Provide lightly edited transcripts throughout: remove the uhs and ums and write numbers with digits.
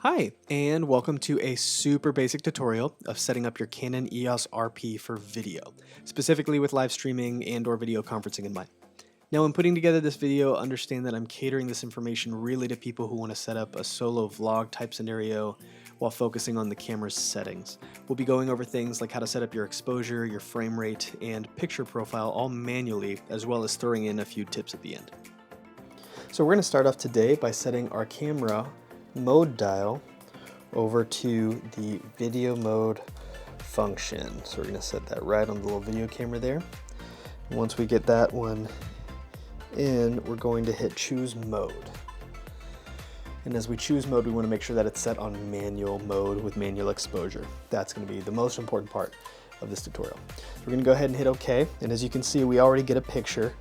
Hi, and welcome to a super basic tutorial of setting up your Canon EOS RP for video, specifically with live streaming and or video conferencing in mind. Now, when putting together this video, understand that I'm catering this information really to people who want to set up a solo vlog type scenario while focusing on the camera's settings. We'll be going over things like how to set up your exposure, your frame rate, and picture profile all manually, as well as throwing in a few tips at the end. So we're going to start off today by setting our camera mode dial over to the video mode function. So we're going to set that right on the little video camera there. And once we get that one in, we're going to hit choose mode. And as we choose mode, we want to make sure that it's set on manual mode with manual exposure. That's going to be the most important part of this tutorial. So we're going to go ahead and hit OK. And as you can see, we already get a picture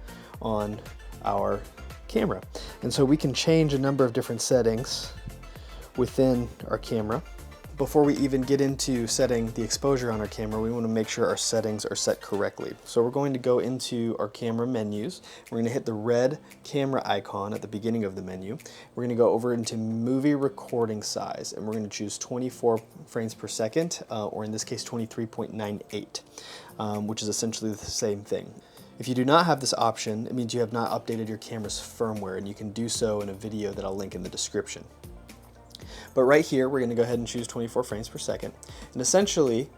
on our camera. And so we can change a number of different settings within our camera. Before we even get into setting the exposure on our camera, we want to make sure our settings are set correctly. So we're going to go into our camera menus. We're going to hit the red camera icon at the beginning of the menu. We're going to go over into movie recording size, and we're going to choose 24 frames per second, or in this case 23.98, which is essentially the same thing. If you do not have this option, it means you have not updated your camera's firmware, and you can do so in a video that I'll link in the description. But right here, we're going to go ahead and choose 24 frames per second. And essentially,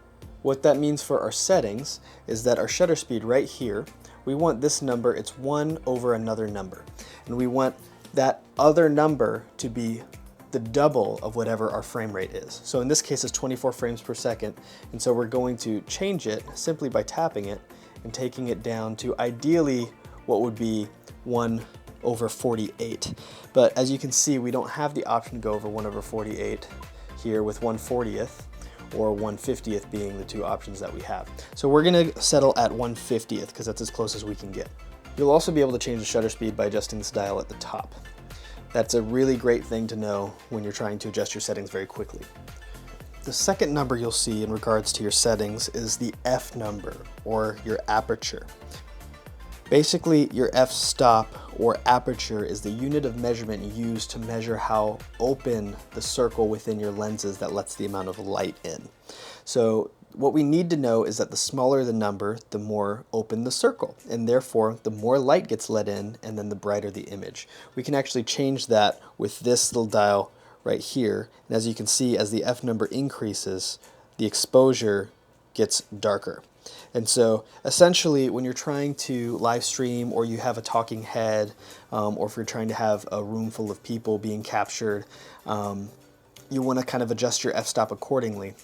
what that means for our settings is that our shutter speed right here, we want this number, it's 1 over another number. And we want that other number to be the double of whatever our frame rate is. So in this case, it's 24 frames per second. And so we're going to change it simply by tapping it and taking it down to ideally what would be 1 over 48. But as you can see, we don't have the option to go over 1 over 48 here, with 1/40th or 1/50th being the two options that we have. So we're going to settle at 1/50th because that's as close as we can get. You'll also be able to change the shutter speed by adjusting this dial at the top. That's a really great thing to know when you're trying to adjust your settings very quickly. The second number you'll see in regards to your settings is the f number, or your aperture. Basically, your f-stop or aperture is the unit of measurement used to measure how open the circle within your lenses that lets the amount of light in. So what we need to know is that the smaller the number, the more open the circle, and therefore the more light gets let in, and then the brighter the image. We can actually change that with this little dial right here, and as you can see, as the f number increases, the exposure gets darker. And so essentially, when you're trying to live stream, or you have a talking head, or if you're trying to have a room full of people being captured, you want to kind of adjust your f-stop accordingly.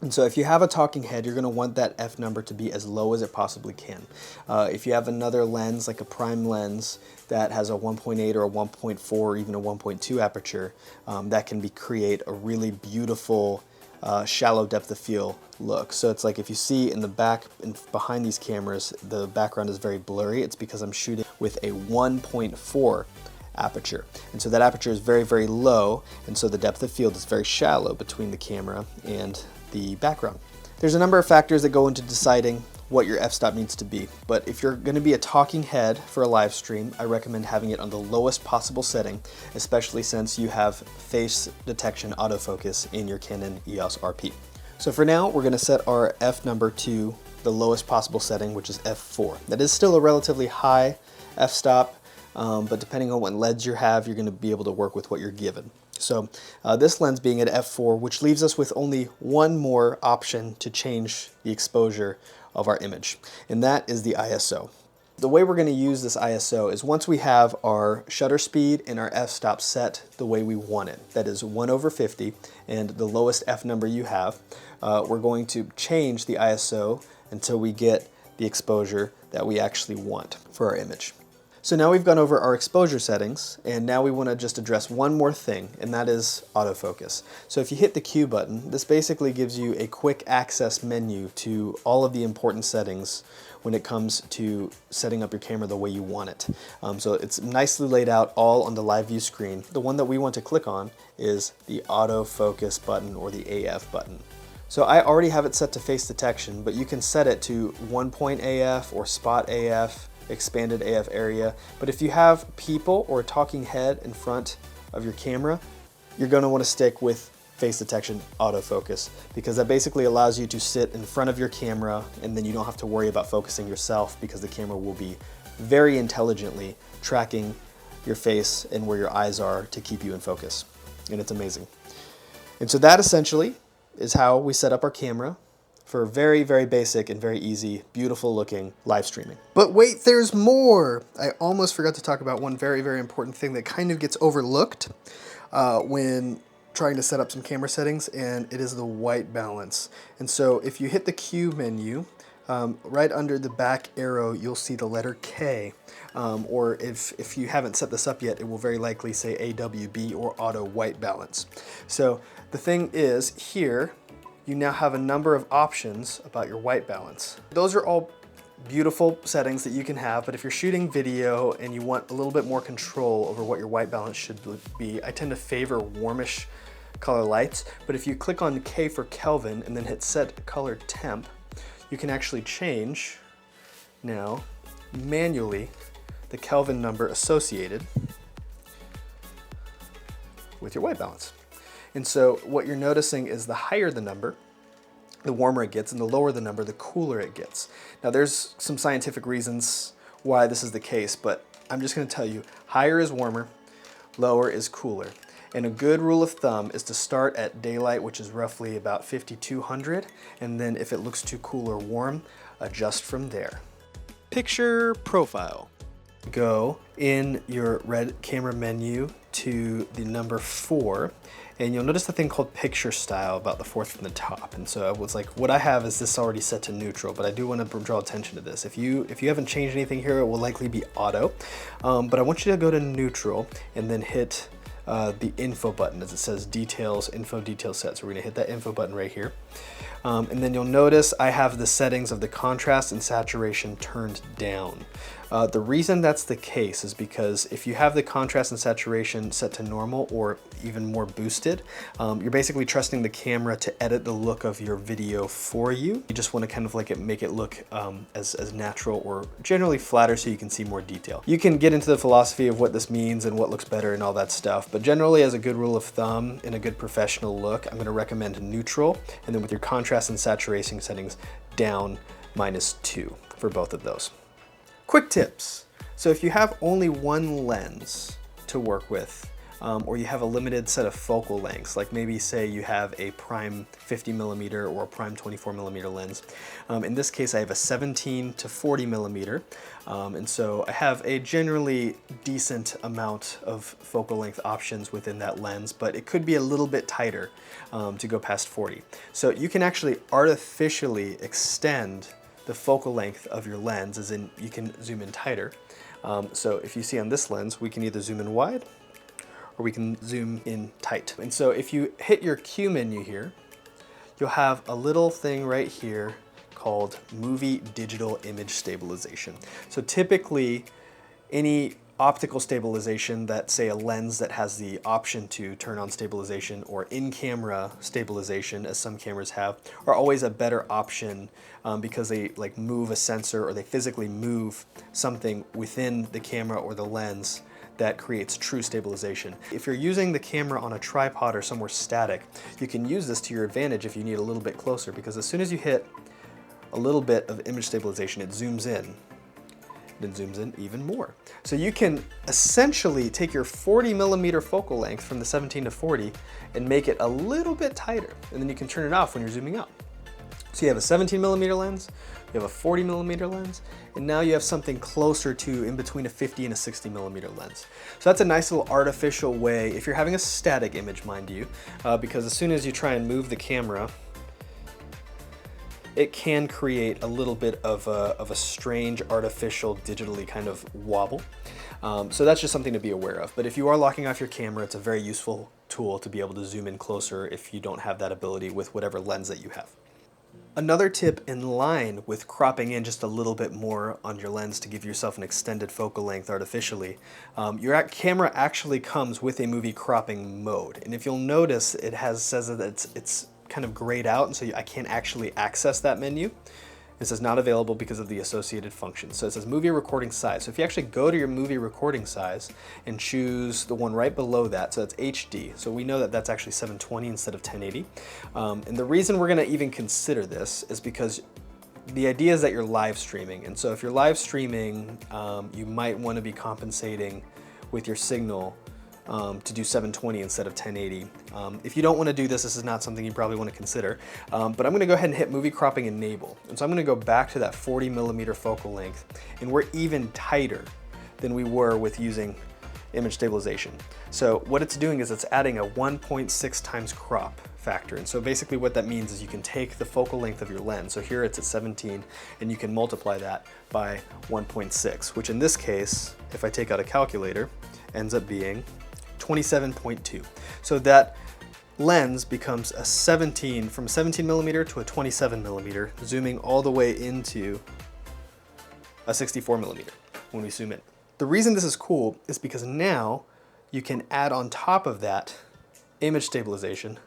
And so if you have a talking head, you're going to want that f number to be as low as it possibly can. If you have another lens, like a prime lens, that has a 1.8 or a 1.4 or even a 1.2 aperture, that can create a really beautiful shallow depth of field look. So it's like if you see in the back and behind these cameras, the background is very blurry. It's because I'm shooting with a 1.4 aperture. And so that aperture is very, very low. And so the depth of field is very shallow between the camera and the background. There's a number of factors that go into deciding what your f-stop needs to be, but if you're going to be a talking head for a live stream, I recommend having it on the lowest possible setting, especially since you have face detection autofocus in your Canon EOS RP. So for now, we're going to set our f number to the lowest possible setting, which is f4. That is still a relatively high f-stop, but depending on what lens you have, you're going to be able to work with what you're given. So this lens being at f4, which leaves us with only one more option to change the exposure of our image, and that is the ISO. The way we're going to use this ISO is once we have our shutter speed and our f-stop set the way we want it, that is 1 over 50, and the lowest f number you have, we're going to change the ISO until we get the exposure that we actually want for our image. So now we've gone over our exposure settings, and now we want to just address one more thing, and that is autofocus. So if you hit the Q button, this basically gives you a quick access menu to all of the important settings when it comes to setting up your camera the way you want it. So it's nicely laid out all on the live view screen. The one that we want to click on is the autofocus button, or the AF button. So I already have it set to face detection, but you can set it to 1-point AF or spot AF, expanded AF area. But if you have people or a talking head in front of your camera, you're going to want to stick with face detection autofocus, because that basically allows you to sit in front of your camera and then you don't have to worry about focusing yourself, because the camera will be very intelligently tracking your face and where your eyes are to keep you in focus. And it's amazing. And so that essentially is how we set up our camera for very, very basic and very easy, beautiful looking live streaming. But wait, there's more. I almost forgot to talk about one very, very important thing that kind of gets overlooked when trying to set up some camera settings, and it is the white balance. And so if you hit the Q menu, right under the back arrow, you'll see the letter K. Or if you haven't set this up yet, it will very likely say AWB or auto white balance. So the thing is, here, you now have a number of options about your white balance. Those are all beautiful settings that you can have, but if you're shooting video and you want a little bit more control over what your white balance should be, I tend to favor warmish color lights. But if you click on K for Kelvin and then hit set color temp, you can actually change now manually the Kelvin number associated with your white balance. And so what you're noticing is the higher the number, the warmer it gets, and the lower the number, the cooler it gets. Now there's some scientific reasons why this is the case, but I'm just going to tell you, higher is warmer, lower is cooler. And a good rule of thumb is to start at daylight, which is roughly about 5200, and then if it looks too cool or warm, adjust from there. Picture profile. Go in your red camera menu to the number 4, and you'll notice the thing called picture style about the 4th from the top. And so I was like, what I have is this already set to neutral, but I do want to draw attention to this. If you haven't changed anything here, it will likely be auto, but I want you to go to neutral and then hit the info button, as it says details, info detail set. So we're gonna hit that info button right here. And then you'll notice I have the settings of the contrast and saturation turned down. The reason that's the case is because if you have the contrast and saturation set to normal or even more boosted, you're basically trusting the camera to edit the look of your video for you. You just want to kind of like make it look as natural or generally flatter so you can see more detail. You can get into the philosophy of what this means and what looks better and all that stuff, but generally as a good rule of thumb and a good professional look, I'm going to recommend neutral, and then with your contrast and saturation settings down -2 for both of those. Quick tips. So if you have only one lens to work with, or you have a limited set of focal lengths, like maybe say you have a prime 50mm or a prime 24mm lens. In this case, I have a 17 to 40mm, and so I have a generally decent amount of focal length options within that lens, but it could be a little bit tighter to go past 40. So you can actually artificially extend the focal length of your lens, as in you can zoom in tighter. So if you see on this lens, we can either zoom in wide or we can zoom in tight. And so if you hit your Q menu here, you'll have a little thing right here called Movie Digital Image Stabilization. So typically any optical stabilization that, say, a lens that has the option to turn on stabilization or in-camera stabilization, as some cameras have, are always a better option because they like move a sensor or they physically move something within the camera or the lens that creates true stabilization. If you're using the camera on a tripod or somewhere static, you can use this to your advantage if you need a little bit closer, because as soon as you hit a little bit of image stabilization, it zooms in, then zooms in even more. So you can essentially take your 40mm focal length from the 17 to 40 and make it a little bit tighter, and then you can turn it off when you're zooming out. So you have a 17mm lens, you have a 40mm lens, and now you have something closer to in between a 50 and a 60mm lens. So that's a nice little artificial way, if you're having a static image, mind you, because as soon as you try and move the camera, it can create a little bit of a strange, artificial, digitally kind of wobble. So that's just something to be aware of. But if you are locking off your camera, it's a very useful tool to be able to zoom in closer if you don't have that ability with whatever lens that you have. Another tip in line with cropping in just a little bit more on your lens to give yourself an extended focal length artificially, your camera actually comes with a movie cropping mode. And if you'll notice, it says that it's kind of grayed out, and so I can't actually access that menu. It says not available because of the associated functions. So it says movie recording size. So if you actually go to your movie recording size and choose the one right below that, so that's HD. So we know that that's actually 720 instead of 1080. And the reason we're gonna even consider this is because the idea is that you're live streaming. And so if you're live streaming, you might wanna be compensating with your signal to do 720 instead of 1080. If you don't want to do this, this is not something you probably want to consider, but I'm going to go ahead and hit movie cropping enable. And so I'm going to go back to that 40mm focal length, and we're even tighter than we were with using image stabilization. So what it's doing is it's adding a 1.6 times crop factor. And so basically what that means is you can take the focal length of your lens. So here it's at 17, and you can multiply that by 1.6, which in this case, if I take out a calculator, ends up being 27.2. So that lens becomes a 17, from a 17mm to a 27mm, zooming all the way into a 64mm when we zoom in. The reason this is cool is because now you can add on top of that image stabilization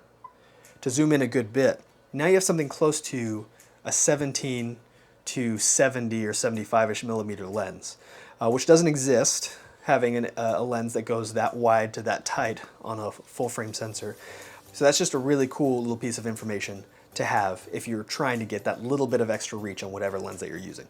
to zoom in a good bit. Now you have something close to a 17 to 70 or 75-ish millimeter lens, which doesn't exist, having a lens that goes that wide to that tight on a full frame sensor. So that's just a really cool little piece of information to have if you're trying to get that little bit of extra reach on whatever lens that you're using.